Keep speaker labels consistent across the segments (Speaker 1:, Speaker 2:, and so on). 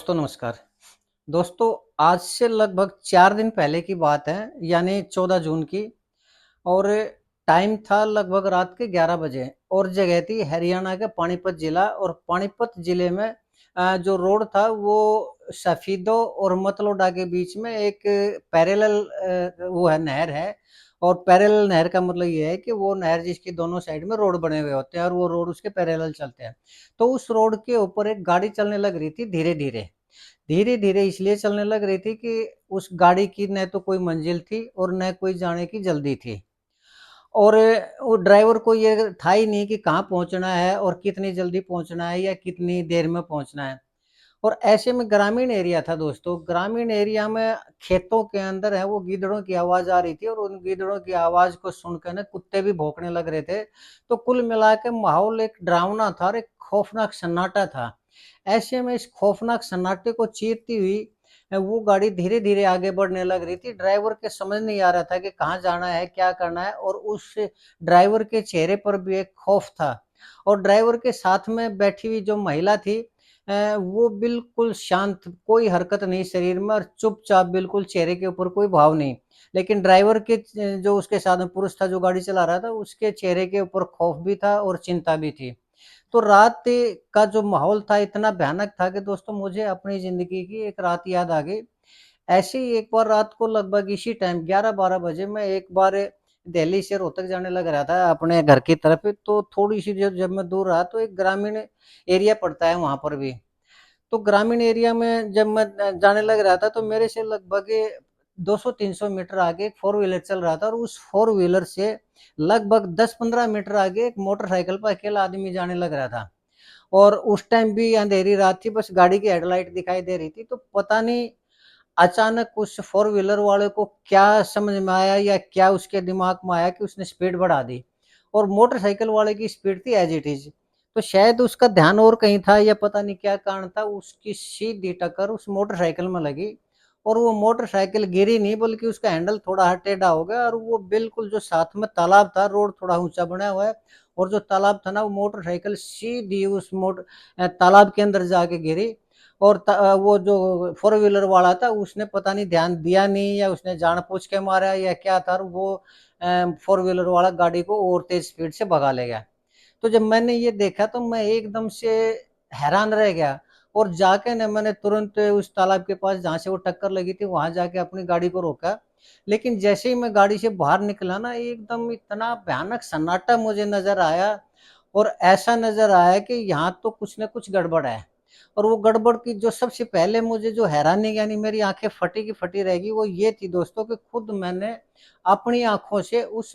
Speaker 1: दोस्तों नमस्कार। दोस्तों आज से लगभग 4 दिन पहले की बात है, यानी 14 जून की। और टाइम था लगभग रात के 11 बजे और जगह थी हरियाणा के पानीपत जिला। और पानीपत जिले में जो रोड था वो सफीदो और मतलोडा के बीच में एक पैरेलल वो है, नहर है। और पैरेलल नहर का मतलब ये है कि वो नहर जिसकी दोनों साइड में रोड बने हुए होते हैं और वो रोड उसके पैरेलल चलते हैं। तो उस रोड के ऊपर एक गाड़ी चलने लग रही थी धीरे-धीरे। धीरे-धीरे इसलिए चलने लग रही थी कि उस गाड़ी की न तो कोई मंजिल थी और न कोई जाने की जल्दी थी। और वो ड्राइवर को ये था ही नहीं कि कहाँ पहुँचना है और कितनी जल्दी पहुँचना है या कितनी देर में पहुँचना है। और ऐसे में ग्रामीण एरिया था दोस्तों, ग्रामीण एरिया में खेतों के अंदर है वो गीदड़ों की आवाज़ आ रही थी और उन गीदड़ों की आवाज़ को सुनकर ना कुत्ते भी भौंकने लग रहे थे। तो कुल मिला के माहौल एक डरावना था और एक खौफनाक सन्नाटा था। ऐसे में इस खौफनाक सन्नाटे को चीरती हुई वो गाड़ी धीरे-धीरे आगे बढ़ने लग रही थी। ड्राइवर के समझ नहीं आ रहा था कि कहाँ जाना है, क्या करना है। और उस ड्राइवर के चेहरे पर भी एक खौफ था। और ड्राइवर के साथ में बैठी हुई जो महिला थी वो बिल्कुल शांत, कोई हरकत नहीं शरीर में और चुपचाप बिल्कुल चेहरे के ऊपर कोई भाव नहीं। लेकिन ड्राइवर के जो उसके साथ में पुरुष था जो गाड़ी चला रहा था, उसके चेहरे के ऊपर खौफ भी था और चिंता भी थी। तो रात का जो माहौल था इतना भयानक था कि दोस्तों मुझे अपनी ज़िंदगी की एक रात याद आ गई। ऐसे ही एक बार रात को लगभग इसी टाइम 11-12 बजे मैं एक बार दिल्ली से रोहतक जाने लग रहा था अपने घर की तरफ। तो थोड़ी-सी जब मैं दूर रहा तो एक ग्रामीण एरिया पड़ता है वहाँ पर भी। तो ग्रामीण एरिया में जब मैं जाने लग रहा था तो मेरे से लगभग 200-300 मीटर आगे एक फ़ोर व्हीलर चल रहा था और उस फ़ोर व्हीलर से लगभग 10-15 मीटर आगे एक मोटरसाइकिल पर अकेला आदमी जाने लग रहा था। और उस टाइम भी अंधेरी रात थी, बस गाड़ी की हेडलाइट दिखाई दे रही थी। तो पता नहीं अचानक उस फ़ोर व्हीलर वाले को क्या समझ में आया या क्या उसके दिमाग में आया कि उसने स्पीड बढ़ा दी। और मोटरसाइकिल वाले की स्पीड थी एज़ इट इज़। तो शायद उसका ध्यान और कहीं था या पता नहीं क्या कारण था, उसकी सीधी टक्कर उस मोटरसाइकिल में लगी। और वो मोटरसाइकिल गिरी नहीं बल्कि उसका हैंडल थोड़ा टेढ़ा हो गया और वो बिल्कुल जो साथ में तालाब था, रोड थोड़ा ऊँचा बना हुआ है और जो तालाब था ना वो मोटरसाइकिल सीधी उस तालाब के अंदर जाके गिरी। और वो जो फ़ोर व्हीलर वाला था उसने पता नहीं ध्यान दिया नहीं या उसने जानबूझ के मारा या क्या था, और वो फ़ोर व्हीलर वाला गाड़ी को और तेज़ स्पीड से भगा ले गया। तो जब मैंने ये देखा तो मैं एकदम से हैरान रह गया और जाके ना मैंने तुरंत उस तालाब के पास जहाँ से वो टक्कर लगी थी वहाँ जाके अपनी गाड़ी को रोका। लेकिन जैसे ही मैं गाड़ी से बाहर निकला ना एकदम इतना भयानक सन्नाटा मुझे नज़र आया और ऐसा नज़र आया कि यहाँ तो कुछ न कुछ गड़बड़ है। और वो गड़बड़ की जो सबसे पहले मुझे जो हैरानी यानी मेरी आँखें फटी की फटी रह गई वो ये थी दोस्तों कि खुद मैंने अपनी आँखों से उस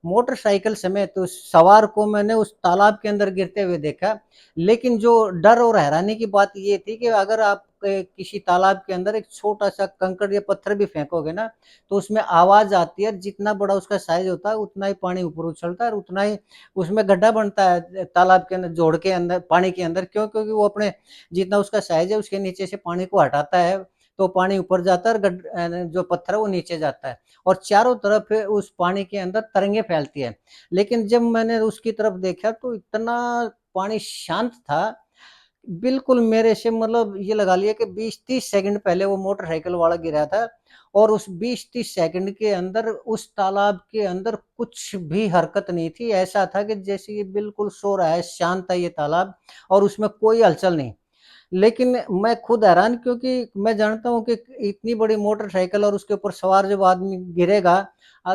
Speaker 1: मोटरसाइकिल समेत उस सवार को मैंने उस तालाब के अंदर गिरते हुए देखा। लेकिन जो डर और हैरानी की बात ये थी कि अगर आप किसी तालाब के अंदर एक छोटा-सा कंकड़ या पत्थर भी फेंकोगे ना, तो उसमें आवाज़ आती है और जितना बड़ा उसका साइज़ होता है, उतना ही पानी ऊपर उछलता है और उतना ही उसमें गड्ढा बनता है तालाब के अंदर, जोड़ के अंदर, पानी के अंदर। क्यों? क्योंकि वो अपने जितना उसका साइज़ है, उसके नीचे से पानी को हटाता है, तो पानी ऊपर जाता है और जो पत्थर है, वो नीचे जाता है। और चारों तरफ उस पानी के अंदर तरंगे फैलती है। लेकिन जब मैंने उसकी तरफ देखा तो इतना पानी शांत था, बिल्कुल मेरे से मतलब ये लगा लिया कि 20-30 सेकंड पहले वो मोटरसाइकिल वाला गिरा था और उस 20-30 सेकंड के अंदर उस तालाब के अंदर कुछ भी हरकत नहीं थी। ऐसा था कि जैसे ये बिल्कुल सो रहा है, शांत है ये तालाब और उसमें कोई हलचल नहीं। लेकिन मैं खुद हैरान, क्योंकि मैं जानता हूँ कि इतनी बड़ी मोटरसाइकिल और उसके ऊपर सवार जब आदमी गिरेगा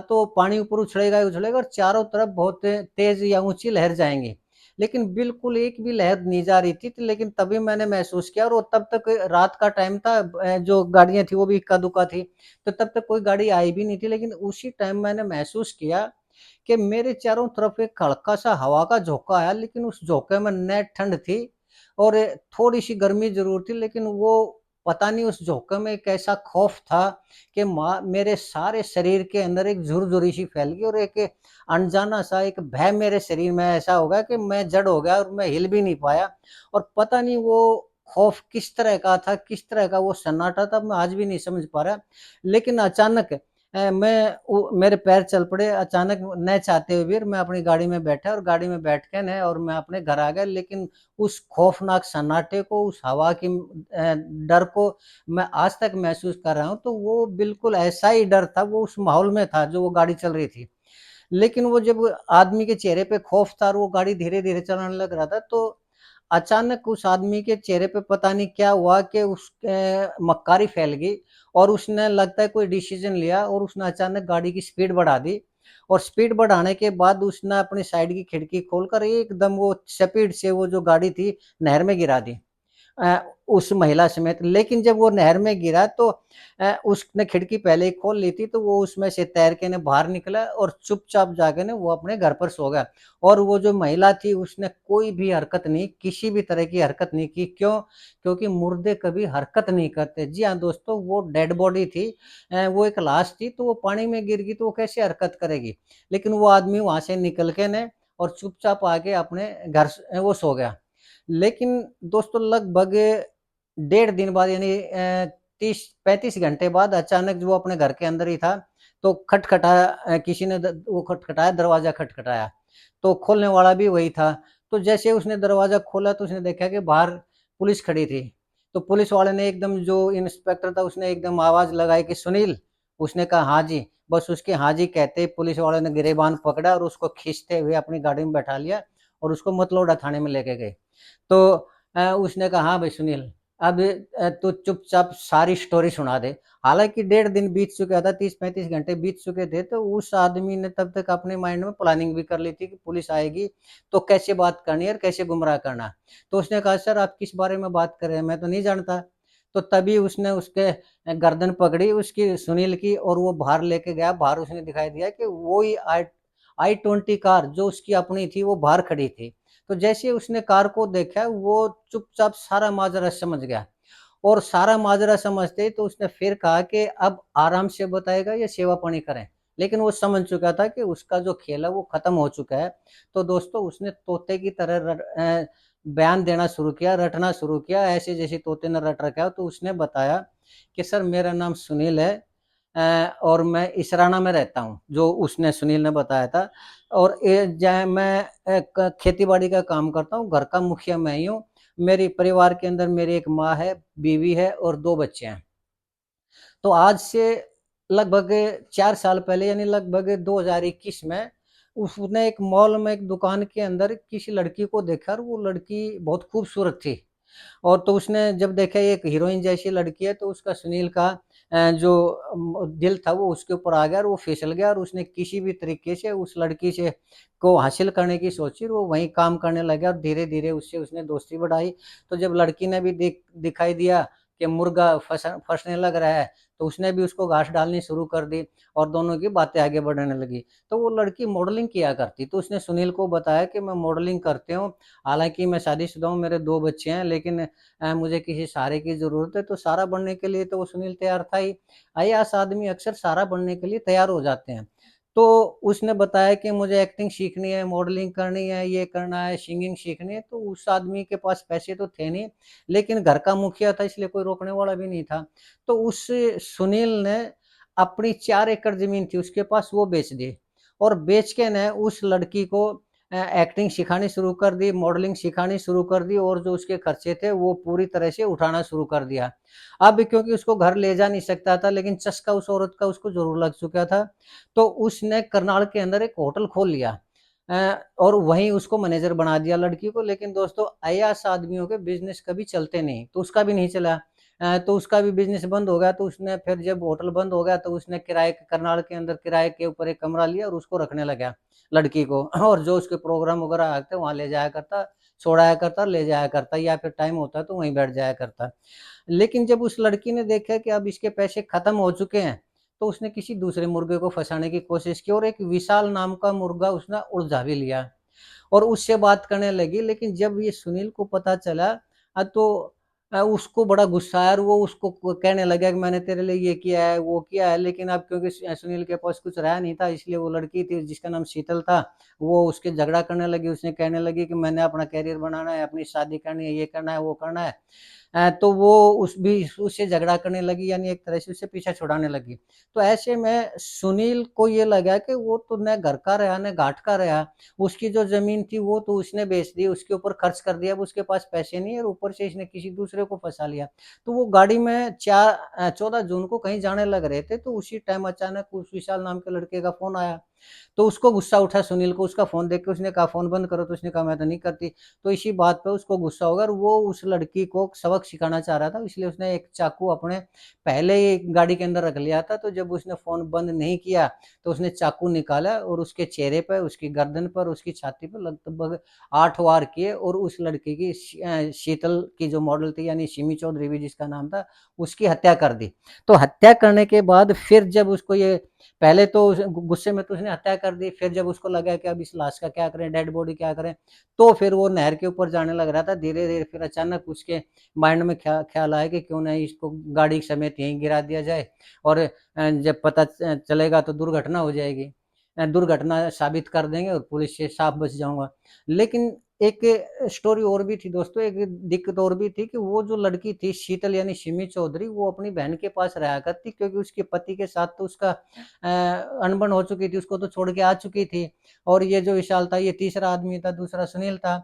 Speaker 1: तो पानी ऊपर उछलेगा ही उछलेगा और चारों तरफ बहुत तेज़ या ऊँची लहर जाएँगी। लेकिन बिल्कुल एक भी लहर नहीं जा रही थी, लेकिन तभी मैंने महसूस किया। और वो तब तक रात का टाइम था, जो गाड़ियाँ थी वो भी इक्का-दुक्का थी, तो तब तक कोई गाड़ी आई भी नहीं थी। लेकिन उसी टाइम मैंने महसूस किया कि मेरे चारों तरफ एक हल्का-सा हवा का झोंका आया, लेकिन उस झोंके में ना ठंड थी और थोड़ी-सी गर्मी ज़रूर थी। लेकिन वो पता नहीं उस झोंके में एक ऐसा खौफ था कि मेरे सारे शरीर के अंदर एक झुरझुरी सी फैल गई और एक अनजाना-सा एक भय मेरे शरीर में ऐसा हो गया कि मैं जड़ हो गया और मैं हिल भी नहीं पाया। और पता नहीं वो खौफ किस तरह का था, किस तरह का वो सन्नाटा था, मैं आज भी नहीं समझ पा रहा। लेकिन अचानक मेरे पैर चल पड़े अचानक न चाहते हुए भी मैं अपनी गाड़ी में बैठा और गाड़ी में बैठ के न और मैं अपने घर आ गया। लेकिन उस खौफ़नाक सन्नाटे को, उस हवा की डर को मैं आज तक महसूस कर रहा हूँ, तो वो बिल्कुल ऐसा ही डर था, वो उस माहौल में था जो वो गाड़ी चल रही थी। लेकिन वो जब आदमी के चेहरे पे खौफ था और वो गाड़ी धीरे-धीरे चलाने लग रहा था, तो अचानक उस आदमी के चेहरे पे पता नहीं क्या हुआ कि उसके मक्कारी फैल गई और उसने लगता है कोई डिसीज़न लिया और उसने अचानक गाड़ी की स्पीड बढ़ा दी और स्पीड बढ़ाने के बाद उसने अपनी साइड की खिड़की खोलकर एकदम वो स्पीड से वो जो गाड़ी थी, नहर में गिरा दी। अ, उस महिला समेत। लेकिन जब वो नहर में गिरा तो उसने खिड़की पहले ही खोल ली थी, तो वो उसमें से तैर के ना बाहर निकला और चुपचाप जाके ना वो अपने घर पर सो गया। और वो जो महिला थी उसने कोई भी हरकत नहीं, किसी भी तरह की हरकत नहीं की। क्यों? क्योंकि मुर्दे कभी हरकत नहीं करते। जी हाँ दोस्तों, वो डेड बॉडी थी, वो एक लाश थी, तो वो पानी में गिर गई तो वो कैसे हरकत करेगी? लेकिन वो आदमी वहाँ से निकल के ना और चुपचाप आके अपने घर वो सो गया। लेकिन दोस्तों लगभग डेढ़ दिन बाद यानी 30-35 घंटे बाद अचानक जो वो अपने घर के अंदर ही था, तो खटखटाया किसी ने वो खटखटाया, दरवाज़ा खटखटाया, तो खोलने वाला भी वही था। तो जैसे उसने दरवाज़ा खोला तो उसने देखा कि बाहर पुलिस खड़ी थी। तो पुलिस वाले ने एकदम जो इंस्पेक्टर था उसने एकदम आवाज़ लगाई कि सुनील, उसने कहा हाँ जी, बस उसके हाँ जी कहते ही पुलिस वाले ने गिरेबान पकड़ा और उसको खींचते हुए अपनी गाड़ी में बैठा लिया और उसको मतलौडा थाने में लेके गए। तो उसने कहा, "हाँ भाई सुनील, अब तू चुपचाप सारी स्टोरी सुना दे।" हालाँकि डेढ़ दिन बीत चुका था, 30-35 घंटे बीत चुके थे, तो उस आदमी ने तब तक अपने माइंड में प्लानिंग भी कर ली थी कि पुलिस आएगी, तो कैसे बात करनी है और कैसे गुमराह करना है। तो उसने कहा, "सर आप किस बारे में बात कर रहे हैं? मैं तो नहीं जानता।" तो तभी उसने उसके गर्दन पकड़ी उसकी सुनील की और वो बाहर लेके गया। बाहर उसने दिखाई दिया कि वो ही I-20 कार जो उसकी अपनी थी, वो बाहर खड़ी थी। तो जैसे ही उसने कार को देखा, वो चुपचाप सारा माजरा समझ गया और सारा माजरा समझते ही तो उसने फिर कहा कि अब आराम से बताएगा या सेवा-पानी करें? लेकिन वो समझ चुका था कि उसका जो खेल है वो खत्म हो चुका है। तो दोस्तों उसने तोते की तरह बयान देना शुरू किया, रटना शुरू किया, ऐसे जैसे तोते ने रट रखा है। तो उसने बताया कि सर मेरा नाम सुनील है और मैं इसराना में रहता हूँ, जो उसने सुनील ने बताया था और मैं खेती-बाड़ी का काम करता हूँ, घर का मुखिया मैं ही हूँ। मेरे परिवार के अंदर मेरी एक माँ है, बीवी है और 2 बच्चे हैं। तो आज से लगभग 4 साल पहले यानी लगभग 2021 में उसने एक मॉल में एक दुकान के अंदर किसी लड़की को देखा और वो लड़की बहुत खूबसूरत थी। और तो उसने जब देखा ये एक हीरोइन जैसी लड़की है तो उसका सुनील का जो दिल था वो उसके ऊपर आ गया और वो फिसल गया और उसने किसी भी तरीके से उस लड़की से को हासिल करने की सोची और वो वहीं काम करने लगा और धीरे-धीरे उससे उसने दोस्ती बढ़ाई। तो जब लड़की ने भी दिखाई दिया कि मुर्गा फँसने लग रहा है, तो उसने भी उसको घास डालनी शुरू कर दी और दोनों की बातें आगे बढ़ने लगी। तो वो लड़की मॉडलिंग किया करती, तो उसने सुनील को बताया कि मैं मॉडलिंग करती हूँ, हालाँकि मैं शादीशुदा हूँ, मेरे 2 बच्चे हैं लेकिन मुझे किसी सहारे की ज़रूरत है, तो सहारा बनने के लिए तो वो सुनील तैयार था ही। अय्याश आदमी अक्सर सहारा बनने के लिए तैयार हो जाते हैं। तो उसने बताया कि मुझे एक्टिंग सीखनी है, मॉडलिंग करनी है, ये करना है, सिंगिंग सीखनी है, तो उस आदमी के पास पैसे तो थे नहीं, लेकिन घर का मुखिया था इसलिए कोई रोकने वाला भी नहीं था। तो उस सुनील ने अपनी 4 एकड़ ज़मीन थी उसके पास वो बेच दी और बेच के ना उस लड़की को एक्टिंग सिखानी शुरू कर दी, मॉडलिंग सिखानी शुरू कर दी और जो उसके खर्चे थे वो पूरी तरह से उठाना शुरू कर दिया। अब क्योंकि उसको घर ले जा नहीं सकता था लेकिन चस्का उस औरत का उसको ज़रूर लग चुका था, तो उसने करनाल के अंदर एक होटल खोल लिया और वहीं उसको मैनेजर बना दिया लड़की को। लेकिन दोस्तों अय्याश आदमियों के बिज़नेस कभी चलते नहीं, तो उसका भी नहीं चला। तो उसका भी बिज़नेस बंद हो गया तो उसने फिर जब होटल बंद हो गया तो उसने किराए के करनाल के अंदर किराए के ऊपर एक कमरा लिया और उसको रखने लगा लड़की को और जो उसके प्रोग्राम वगैरह आते वहाँ ले जाया करता, छोड़ाया करता, ले जाया करता या फिर टाइम होता तो वहीं बैठ जाया करता। लेकिन जब उस लड़की ने देखा कि अब इसके पैसे खत्म हो चुके हैं, तो उसने किसी दूसरे मुर्गे को फँसाने की कोशिश की और एक विशाल नाम का मुर्गा उसने उलझा भी लिया। और उससे बात करने लगी लेकिन जब ये सुनील को पता चला तो उसको बड़ा गुस्सा आया और वो उसको कहने लगा कि मैंने तेरे लिए ये किया है, वो किया है। लेकिन अब क्योंकि सुनील के पास कुछ रहा नहीं था इसलिए वो लड़की थी जिसका नाम शीतल था, वो उसके झगड़ा करने लगी, उसने कहने लगी कि मैंने अपना करियर बनाना है, अपनी शादी करनी है, ये करना है, वो करना है। तो वो उससे झगड़ा करने लगी, यानी एक तरह से उससे पीछा छुड़ाने लगी। तो ऐसे में सुनील को ये लगा कि वो तो न घर का रहा न घाट का रहा, उसकी जो ज़मीन थी वो तो उसने बेच दी, उसके ऊपर खर्च कर दिया, अब उसके पास पैसे नहीं है और ऊपर से इसने किसी दूसरे को फँसा लिया। तो वो गाड़ी में 14 जून को कहीं जाने लग रहे थे, तो उसी टाइम अचानक उस विशाल नाम के लड़के का फ़ोन आया। तो उसको गुस्सा उठा सुनील को, उसका फ़ोन देख के उसने कहा फ़ोन बंद करो, तो उसने कहा मैं तो नहीं करती। तो इसी बात पे उसको गुस्सा हो गया और वो उस लड़की को सबक सिखाना चाह रहा था, इसलिए उसने एक चाकू अपने पहले ही गाड़ी के अंदर रख लिया था। तो जब उसने फ़ोन बंद नहीं किया, तो उसने चाकू निकाला और उसके चेहरे पे, उसकी गर्दन पर, उसकी छाती पे लगभग 8 वार किए और उस लड़की की शीतल की जो मॉडल थी, यानी सिमी चौधरी भी जिसका नाम था, उसकी हत्या कर दी। तो हत्या करने के बाद फिर जब उसको ये पहले तो गुस्से में तो उसने हत्या कर दी, फिर जब उसको लगा कि अब इस लाश का क्या करें, डेड बॉडी क्या करें, तो फिर वो नहर के ऊपर जाने लग रहा था। धीरे-धीरे फिर अचानक उसके माइंड में ख्याल आया कि क्यों नहीं इसको गाड़ी समेत यहीं गिरा दिया जाए और जब पता चलेगा तो दुर्घटना हो जाएगी। दुर्घटना साबित कर देंगे और पुलिस से साफ बच जाऊँगा। लेकिन एक स्टोरी और भी थी दोस्तों, एक दिक्कत और भी थी कि वो जो लड़की थी शीतल यानी सिमी चौधरी, वो अपनी बहन के पास रहा करती, क्योंकि उसके पति के साथ तो उसका अनबन हो चुकी थी, उसको तो छोड़ के आ चुकी थी और ये जो विशाल था ये तीसरा आदमी था, दूसरा सुनील था।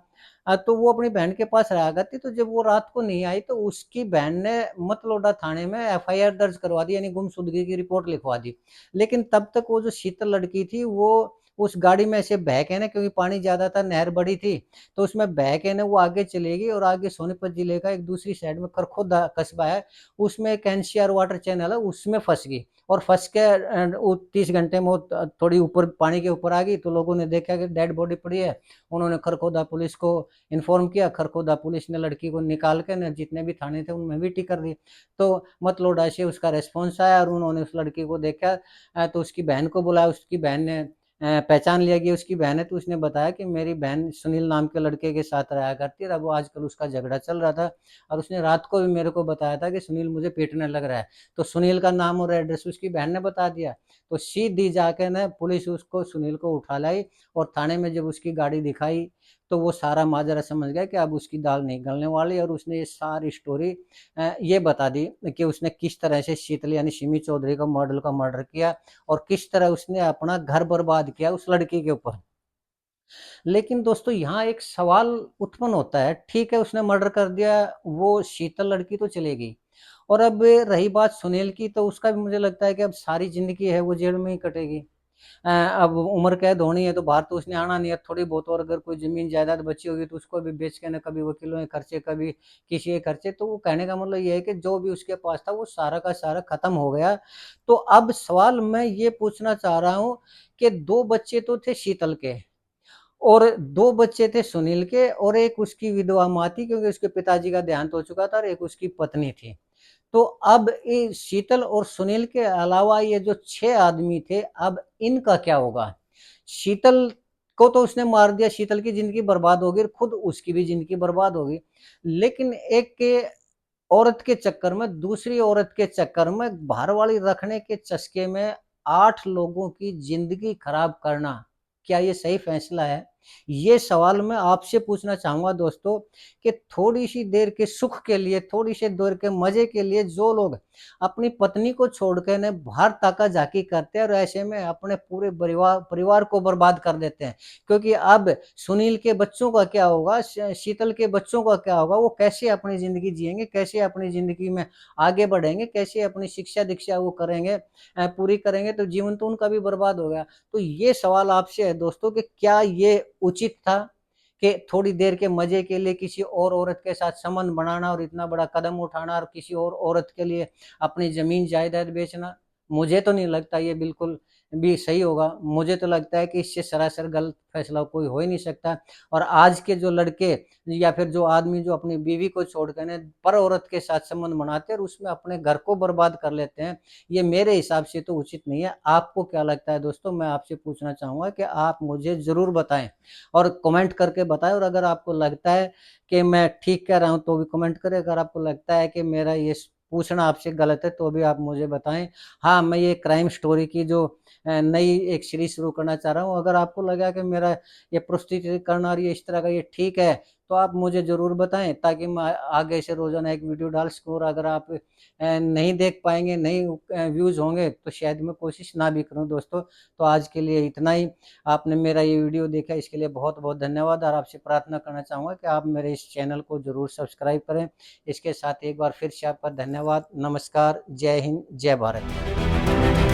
Speaker 1: तो वो अपनी बहन के पास रहा करती, तो जब वो रात को नहीं आई तो उसकी बहन ने मतलौडा थाने में एफआईआर दर्ज करवा दी, यानी गुमशुदगी की रिपोर्ट लिखवा दी। लेकिन तब तक वो जो शीतल लड़की थी वो उस गाड़ी में से बह के ना, क्योंकि पानी ज़्यादा था, नहर बड़ी थी, तो उसमें बह के ना वो आगे चली गई और आगे सोनीपत जिले का एक दूसरी साइड में करखोदा कस्बा है, उसमें एक एनसीआर वाटर चैनल है, उसमें फँस गई और फँस के वो 30 घंटे में वो थोड़ी ऊपर पानी के ऊपर आ गई, तो लोगों ने देखा कि डेड बॉडी पड़ी है। उन्होंने खरखोदा पुलिस को इन्फॉर्म किया, खरखोदा पुलिस ने लड़की को निकाल के ना जितने भी थाने थे उनमें विटी कर दी। तो मतलौडा से उसका रिस्पॉन्स आया और उन्होंने उस लड़की को देखा, तो उसकी बहन को बुलाया, उसकी बहन ने पहचान लिया कि उसकी बहन है, तो उसने बताया कि मेरी बहन सुनील नाम के लड़के के साथ रहा करती है, अब वो आजकल उसका झगड़ा चल रहा था और उसने रात को भी मेरे को बताया था कि सुनील मुझे पीटने लग रहा है। तो सुनील का नाम और एड्रेस उसकी बहन ने बता दिया। तो सीधी जाके ना पुलिस उसको सुनील को उठा लाई और थाने में जब उसकी गाड़ी दिखाई, तो वो सारा माजरा समझ गया कि अब उसकी दाल नहीं गलने वाली और उसने ये सारी स्टोरी ये बता दी कि उसने किस तरह से शीतल यानी सिमी चौधरी का मॉडल का मर्डर किया और किस तरह उसने अपना घर बर्बाद किया उस लड़की के ऊपर। लेकिन दोस्तों यहाँ एक सवाल उत्पन्न होता है, ठीक है उसने मर्डर कर दिया, वो शीतल लड़की तो चली गई और अब रही बात सुनील की, तो उसका भी मुझे लगता है कि अब सारी ज़िंदगी है वो जेल में ही कटेगी। अब उम्र कैद होनी है तो बाहर तो उसने आना नहीं है, थोड़ी बहुत और अगर कोई ज़मीन जायदाद बची होगी तो उसको भी बेच के ना, कभी वकीलों के खर्चे, कभी किसी के खर्चे, तो वो कहने का मतलब ये है कि जो भी उसके पास था वो सारा का सारा खत्म हो गया। तो अब सवाल मैं ये पूछना चाह रहा हूँ कि 2 बच्चे तो थे शीतल के और 2 बच्चे थे सुनील के और एक उसकी विधवा माँ थी, क्योंकि उसके पिताजी का देहांत हो चुका था और एक उसकी पत्नी थी। तो अब ये शीतल और सुनील के अलावा ये जो 6 आदमी थे, अब इनका क्या होगा? शीतल को तो उसने मार दिया, शीतल की ज़िंदगी बर्बाद हो गई और खुद उसकी भी ज़िंदगी बर्बाद हो गई। लेकिन एक के औरत के चक्कर में, दूसरी औरत के चक्कर में, घरवाली रखने के चस्के में 8 लोगों की ज़िंदगी खराब करना, क्या ये सही फैसला है? ये सवाल मैं आपसे पूछना चाहूँगा दोस्तों कि थोड़ी-सी देर के सुख के लिए, थोड़ी-सी देर के मज़े के लिए जो लोग अपनी पत्नी को छोड़ के ना बाहर ताका-झाकी करते हैं और ऐसे में अपने पूरे परिवार को बर्बाद कर देते हैं। क्योंकि अब सुनील के बच्चों का क्या होगा, शीतल के बच्चों का क्या होगा, वो कैसे अपनी ज़िंदगी जिएँगे, कैसे अपनी ज़िंदगी में आगे बढ़ेंगे, कैसे अपनी शिक्षा-दीक्षा वो करेंगे, पूरी करेंगे, तो जीवन तो उनका भी बर्बाद हो गया। तो ये सवाल आपसे है दोस्तों कि क्या ये उचित था कि थोड़ी देर के मज़े के लिए किसी और औरत के साथ संबंध बनाना और इतना बड़ा कदम उठाना और किसी और औरत के लिए अपनी ज़मीन जायदाद बेचना? मुझे तो नहीं लगता ये बिल्कुल भी सही होगा। मुझे तो लगता है कि इससे सरासर गलत फैसला कोई हो ही नहीं सकता और आज के जो लड़के या फिर जो आदमी जो अपनी बीवी को छोड़ के ना पर औरत के साथ संबंध बनाते हैं और उसमें अपने घर को बर्बाद कर लेते हैं, ये मेरे हिसाब से तो उचित नहीं है। आपको क्या लगता है दोस्तों? मैं आपसे पूछना चाहूँगा कि आप मुझे ज़रूर बताएँ और कमेंट करके बताएँ और अगर आपको लगता है कि मैं ठीक कह रहा हूँ तो भी कमेंट करें, अगर आपको लगता है कि मेरा ये पूछना आपसे गलत है तो भी आप मुझे बताएँ। हाँ, मैं ये क्राइम स्टोरी की जो नई एक सीरीज़ शुरू करना चाह रहा हूँ। अगर आपको लगा कि मेरा ये प्रस्तुतिकरण और ये इस तरह का ये ठीक है, तो आप मुझे ज़रूर बताएँ ताकि मैं आगे से रोज़ाना एक वीडियो डाल सकूँ। और अगर आप नहीं देख पाएँगे, नहीं व्यूज़ होंगे, तो शायद मैं कोशिश ना भी करूँ दोस्तों। तो आज के लिए इतना ही। आपने मेरा ये वीडियो देखा, इसके लिए बहुत-बहुत धन्यवाद। और आपसे प्रार्थना करना चाहूँगा कि आप मेरे इस चैनल को ज़रूर सब्सक्राइब करें। इसके साथ एक बार फिर से आपका धन्यवाद। नमस्कार, जय हिंद, जय भारत।